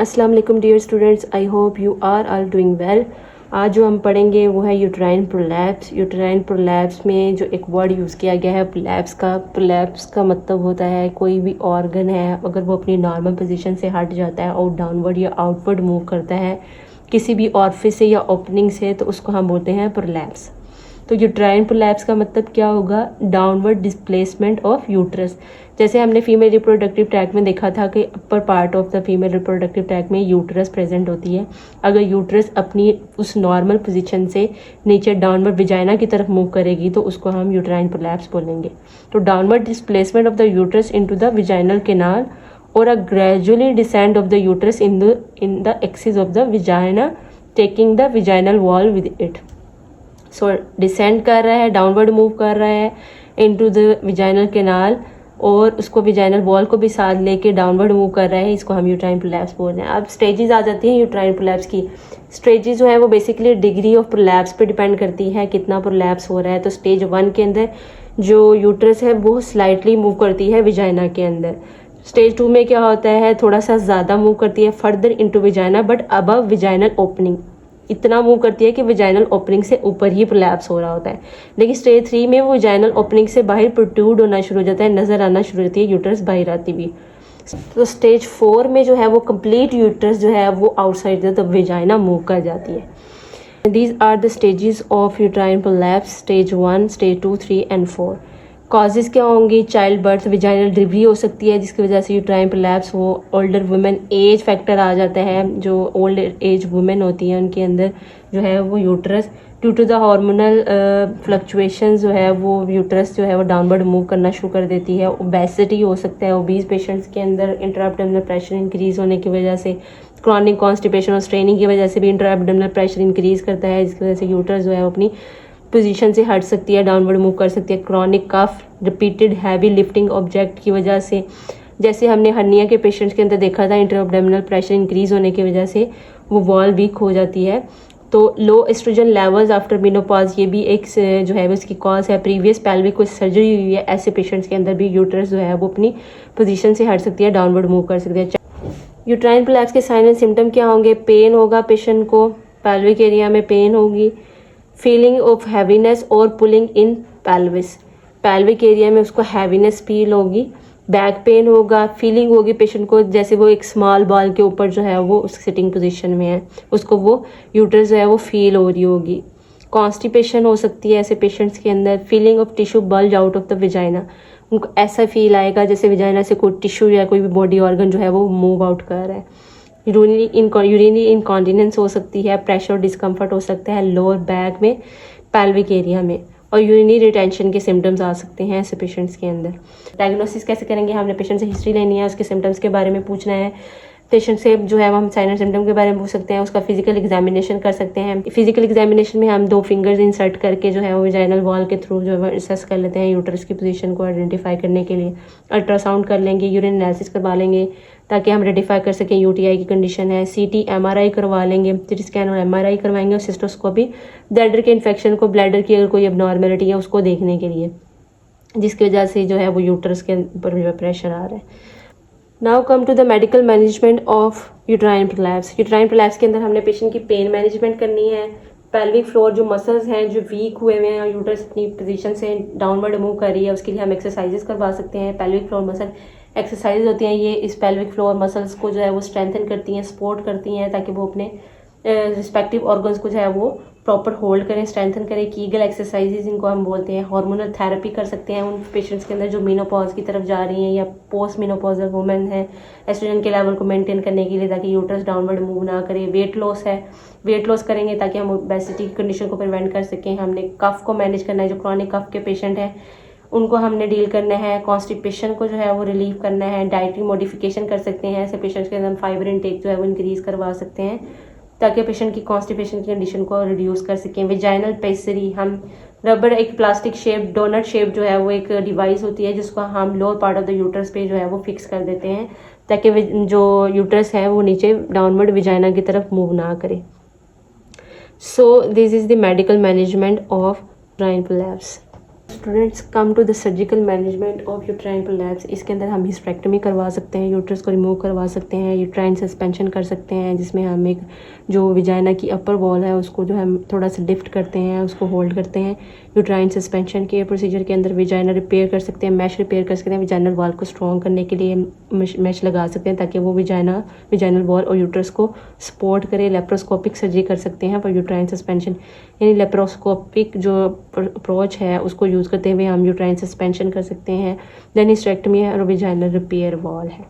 अस्सलाम वालेकुम dear students, I hope you are all doing well. आज जो हम पढ़ेंगे वो है यूट्राइन प्रोलैप्स। यूट्राइन प्रोलैप्स में जो एक वर्ड यूज़ किया गया है प्रोलैप्स का। प्रोलैप्स का मतलब होता है कोई भी ऑर्गन है अगर वो अपनी नॉर्मल पोजीशन से हट जाता है और डाउनवर्ड या आउटवर्ड मूव करता है किसी भी ऑरिफिस से या ओपनिंग से, तो उसको हम बोलते हैं प्रोलैप्स। तो यूट्राइन प्रोलैप्स का मतलब क्या होगा? Downward displacement of uterus. जैसे हमने फीमेल रिप्रोडक्टिव ट्रैक में देखा था कि upper part of the female reproductive tract में यूट्रस प्रेजेंट होती है। अगर यूट्रस अपनी उस नॉर्मल पोजीशन से नीचे डाउनवर्ड विजाइना की तरफ मूव करेगी तो उसको हम यूट्राइन प्रोलैप्स बोलेंगे। तो downward displacement of the uterus into the vaginal canal और uh gradually descend of the uterus in the axis of the vagina taking the vaginal wall with it. So descend कर रहा है, downward move कर रहा है into the vaginal canal और उसको vaginal wall को भी साथ लेके डाउनवर्ड मूव कर रहा है। इसको हम यूट्राइन प्रोलैप्स बोल रहे हैं। अब स्टेजेस आ जाती हैं यूट्राइन प्रोलैप्स की। स्टेजेस जो है वो बेसिकली डिग्री ऑफ प्रोलैप्स पे डिपेंड करती है, कितना प्रोलैप्स हो रहा है। तो स्टेज 1 के अंदर जो यूट्रस है वो स्लाइटली मूव करती है विजाइना के अंदर। स्टेज 2 में क्या होता है, थोड़ा सा ज़्यादा मूव करती है further into vagina but above vaginal opening. इतना मूव करती है कि विजाइनल ओपनिंग से ऊपर ही प्रोलैप्स हो रहा होता है। लेकिन स्टेज 3 में वो विजाइनल ओपनिंग से बाहर प्रोट्रूड होना शुरू हो जाता है, नजर आना शुरू होती है यूट्रस बाहर आती भी। तो स्टेज 4 में जो है वो कंप्लीट यूट्रस जो है वो आउटसाइड द विजाइना मूव कर जाती है। These are the stages of uterine prolapse, stage 1, stage 2, 3 and 4। Causes क्या होंगी? चाइल्ड बर्थ, विजाइनल डिलीवरी हो सकती है जिसकी वजह से यूट्राइन प्रोलैप्स हो। ओल्डर वुमेन, एज फैक्टर आ जाता है। जो ओल्ड एज वुमेन होती हैं उनके अंदर जो है वो uterus due to the hormonal fluctuation जो है वो यूट्रस जो है वो डाउनवर्ड मूव करना शुरू कर देती है। ओबेसिटी हो सकता है, ओबीज पेशेंट्स के अंदर इंट्राएब्डोमिनल प्रेशर इंक्रीज होने की वजह से, क्रॉनिक कॉन्स्टिपेशन और स्ट्रेनिंग की वजह से भी इंट्राएब्डोमिनल प्रेशर इंक्रीज करता है जिसकी वजह से यूट्रस जो है वो अपनी पोजीशन से हट सकती है, डाउनवर्ड मूव कर सकती है। Chronic cough, repeated heavy lifting object की वजह से, जैसे हमने हर्निया के पेशेंट्स के अंदर देखा था, इंट्राएब्डोमिनल प्रेशर इंक्रीज होने की वजह से वो वॉल वीक हो जाती है। तो लो एस्ट्रोजन लेवल्स आफ्टर मेनोपॉज, ये भी एक जो है उसकी कॉज है। प्रीवियस पेल्विक कोई सर्जरी हुई है, ऐसे पेशेंट्स के अंदर भी यूट्रस जो है वो अपनी पोजीशन से हट सकती है, डाउनवर्ड मूव कर सकती है। यूट्राइन प्रोलैप्स के साइन एंड सिम्टम क्या होंगे? पेन होगा पेशेंट को, पेल्विक एरिया में पेन होगी। फीलिंग ऑफ हैवीनेस और pulling in pelvis, pelvic area में उसको हैवीनेस फील होगी। बैक पेन होगा। फीलिंग होगी पेशेंट को जैसे वो एक स्मॉल बॉल के ऊपर जो है वो उस सिटिंग पोजीशन में है, उसको वो यूट्रस जो है वो फील हो रही होगी। कॉन्स्टिपेशन हो सकती है ऐसे पेशेंट्स के अंदर। Feeling of tissue bulge out of the vagina, उनको ऐसा फील आएगा जैसे विजाइना से कोई टिश्यू या कोई भी बॉडी ऑर्गन जो है वो मूव आउट कर रहा है। यूरिनरी इनकॉन्टिनेंस हो सकती है। प्रेशर डिस्कम्फर्ट हो सकता है लोअर बैक में, पेल्विक एरिया में, और यूरिनरी रिटेंशन के सिम्टम्स आ सकते हैं ऐसे पेशेंट्स के अंदर। डायग्नोसिस कैसे करेंगे? हमने पेशेंट से हिस्ट्री लेनी है, उसके सिम्टम्स के बारे में पूछना है। पेशेंट से जो है हम साइन एंड सिम्टम के बारे में पूछ सकते हैं, उसका फिजिकल एग्जामिनेशन कर सकते हैं। फिजिकल एग्जामिनेशन में हम 2 फिंगर्स इंसर्ट करके जो है वो विजाइनल वॉल के थ्रू जो है असेस कर लेते हैं यूट्रस की पोजीशन को आइडेंटिफाई करने के लिए। अल्ट्रासाउंड कर लेंगे, यूरिन एनालिसिस करवा लेंगे ताकि हम आइडेंटिफाई कर सकें यूटीआई की कंडीशन है। सीटी, एमआरआई करवा लेंगे, सीटी स्कैन और एमआरआई करवाएंगे, और सिस्टोस्कोपी ब्लैडर के इन्फेक्शन को, ब्लैडर की अगर कोई एबनॉर्मेलिटी है उसको देखने के लिए, जिसकी वजह से जो है वो यूट्रस के ऊपर जो प्रेशर आ रहा है। Now come to the medical management of uterine prolapse. Uterine prolapse के अंदर हमने पेशेंट की पेन मैनेजमेंट करनी है। पेल्विक फ्लोर जो मसल्स हैं जो वीक हुए हुए हैं, यूट्रस अपनी पोजीशन से डाउनवर्ड मूव कर रही है, उसके लिए हम एक्सरसाइजेस करवा सकते हैं। पेल्विक फ्लोर मसल एक्सरसाइज होती हैं, ये इस पेल्विक फ्लोर मसल्स को जो है वो स्ट्रेंथन करती हैं, सपोर्ट करती हैं ताकि वो अपने रिस्पेक्टिव ऑर्गन्स को जो है वो प्रॉपर होल्ड करें, स्ट्रेंथन करें। कीगल एक्सरसाइजेज इनको हम बोलते हैं। हार्मोनल थेरेपी कर सकते हैं उन पेशेंट्स के अंदर जो मेनोपॉज की तरफ जा रही हैं या पोस्ट मेनोपॉजल वुमेन है, एस्ट्रोजन के लेवल को मेंटेन करने के लिए ताकि यूट्रस डाउनवर्ड मूव ना करे। वेट लॉस है, वेट लॉस करेंगे ताकि हम ओबेसिटी की कंडीशन को प्रिवेंट कर सकें। हमने कफ को मैनेज करना है, जो क्रॉनिक कफ के पेशेंट हैं उनको हमने डील करना है। कॉन्स्टिपेशन को जो है वो रिलीव करना है। डाइटरी मॉडिफिकेशन कर सकते हैं ऐसे पेशेंट्स के अंदर, फाइबर इनटेक जो है वो इंक्रीज करवा सकते हैं ताकि पेशेंट की कॉन्स्टिपेशन की कंडीशन को रिड्यूस कर सकें। विजाइनल पेसरी, हम रबर एक प्लास्टिक शेप डोनट शेप जो है वो एक डिवाइस होती है जिसको हम lower part of the uterus पे जो है वो फिक्स कर देते हैं ताकि जो यूट्रस है वो नीचे डाउनवर्ड विजाइना की तरफ मूव ना करे। So this is the medical management of uterine prolapse. Students come to the surgical management of uterine prolapse. इसके अंदर हम हिस्टेक्टमी करवा सकते हैं, यूट्रस को रिमूव करवा सकते हैं, यूट्राइन सस्पेंशन कर सकते हैं, जिसमें हम एक जो विजाइना की अपर वॉल है उसको जो हम थोड़ा सा लिफ्ट करते हैं, उसको होल्ड करते हैं। यूट्राइन सस्पेंशन के प्रोसीजर के अंदर विजाइना रिपेयर कर सकते हैं, मैश रिपेयर कर सकते हैं। विजाइनल वॉल को स्ट्रॉन्ग करने के लिए मैश लगा सकते हैं ताकि वो विजाइनल वॉल और यूट्रस को सपोर्ट करे। लेप्रोस्कोपिक सर्जरी कर सकते हैं फॉर यूट्राइन सस्पेंशन, यानी लेप्रोस्कोपिक जो अप्रोच है उसको यूज़ करते हुए हम यूट्राइन सस्पेंशन कर सकते हैं। देन हिस्टेक्टमी है और विजाइनल रिपेयर वॉल है।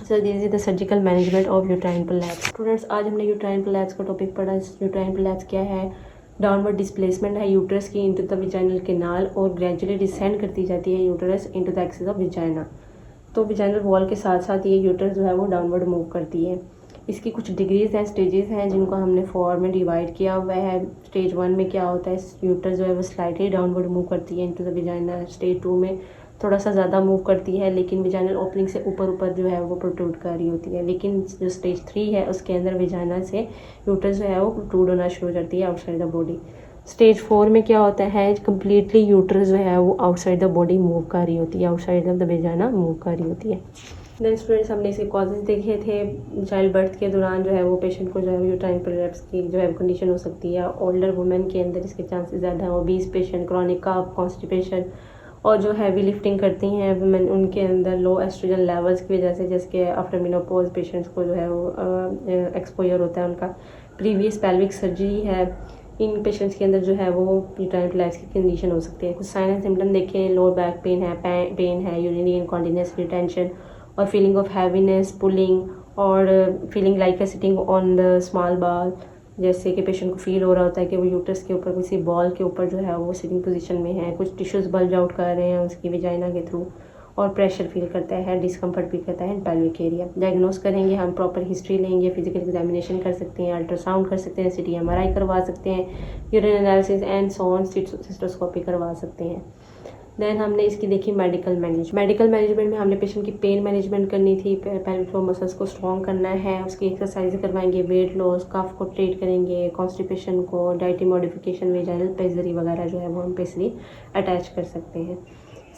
सो this is the surgical management of uterine prolapse. Students आज हमने यूट्राइन प्रोलैप्स का टॉपिक पढ़ा। यूट्राइन प्रोलैप्स क्या है? डाउनवर्ड डिस्प्लेसमेंट है यूट्रस की इनटू द विजाइनल कैनाल और ग्रेजुअली डिसेंड करती जाती है uterus into the axis of vagina. तो विजाइनल वॉल के साथ साथ ये यूट्रस जो है वो डाउनवर्ड मूव करती है। इसकी कुछ डिग्रीज हैं, स्टेजेस हैं, जिनको हमने 4 में डिवाइड किया हुआ है। स्टेज 1 में क्या होता है, यूट्रस जो है वो स्लाइटली डाउनवर्ड मूव करती है इनटू द विजाइना। स्टेज 2 में थोड़ा सा ज़्यादा मूव करती है, लेकिन विजाइनल ओपनिंग से ऊपर जो है वो प्रोट्रूड कर रही होती है। लेकिन जो स्टेज 3 है उसके अंदर विजाइना से यूट्रस जो है वो प्रोट्रूड होना शुरू हो जाती है आउटसाइड द बॉडी। स्टेज 4 में क्या होता है, कम्प्लीटली यूट्रस जो है वो आउटसाइड द बॉडी मूव कर रही होती है, outside of the vagina move कर रही होती है। देन स्टूडेंट्स हमने इसके कॉजेज देखे थे। चाइल्ड बर्थ के दौरान जो है वो पेशेंट को जो है यूट्राइन प्रोलैप्स की जो है कंडीशन हो सकती है। ओल्डर वुमेन के अंदर इसके चांसेस ज़्यादा हैं। ओबीस पेशेंट, क्रॉनिक काफ, कॉन्स्टिपेशन और जो हैवी लिफ्टिंग करती हैं वुमेन, उनके अंदर लो एस्ट्रोजन लेवल्स की वजह से, जैसे आफ्टर मेनोपॉज पेशेंट्स को जो है वो एक्सपोजर होता है उनका। प्रीवियस पेल्विक सर्जरी है, इन पेशेंट्स के अंदर जो है वो यूट्राइन प्रोलैप्स की कंडीशन हो सकती है। कुछ साइन एंड सिम्टम देखें, लोअर बैक पेन है, पेन है, यूरिनरी इनकॉन्टिनेंस, रिटेंशन और फीलिंग ऑफ हैवीनेस, पुलिंग और feeling like sitting on the small ball, जैसे कि पेशेंट को फील हो रहा होता है कि वो यूट्रस के ऊपर किसी बॉल के ऊपर जो है वो सिटिंग पोजीशन में है। कुछ टिश्यूज बल्ज आउट कर रहे हैं उसकी विजाइना के थ्रू और प्रेशर फील करता है, डिस्कम्फर्ट फील करता है इन पेल्विक एरिया। डायग्नोस करेंगे हम, प्रॉपर हिस्ट्री लेंगे, फिजिकल एग्जामिनेशन कर सकते हैं, अल्ट्रासाउंड कर सकते हैं, सिटी MRI करवा सकते हैं, यूरिन एनालिसिस एंड सोन सिस्टोस्कोपी करवा सकते हैं। देन हमने इसकी देखी मेडिकल मैनेजमेंट में हमने पेशेंट की पेन मैनेजमेंट करनी थी, पेल्विक फ्लोर मसल्स को स्ट्रॉन्ग करना है, उसकी एक्सरसाइज करवाएंगे, वेट लॉस, कफ को ट्रीट करेंगे, कॉन्स्टिपेशन को, डाइटरी मॉडिफिकेशन, वेजाइनल पेजरी वगैरह जो है वो हम पेसली अटैच कर सकते हैं।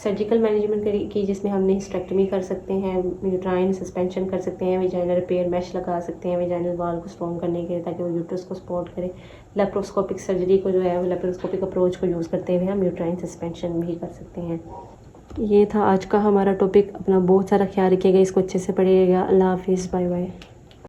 सर्जिकल मैनेजमेंट की जिसमें हमने हिस्टेक्टमी कर सकते हैं, यूट्राइन सस्पेंशन कर सकते हैं, विजाइनल रिपेयर मैश लगा सकते हैं विजाइनल वॉल को स्ट्रॉन्ग करने के लिए ताकि वो यूट्रस को सपोर्ट करे। लेप्रोस्कोपिक सर्जरी को जो है वो लेप्रोस्कोपिक अप्रोच को यूज़ करते हुए हम यूट्राइन सस्पेंशन भी कर सकते हैं। ये था आज का हमारा टॉपिक। अपना बहुत सारा ख्याल रखिएगा, इसको अच्छे से पढ़िएगा। अल्लाह हाफिज़, बाय बाय।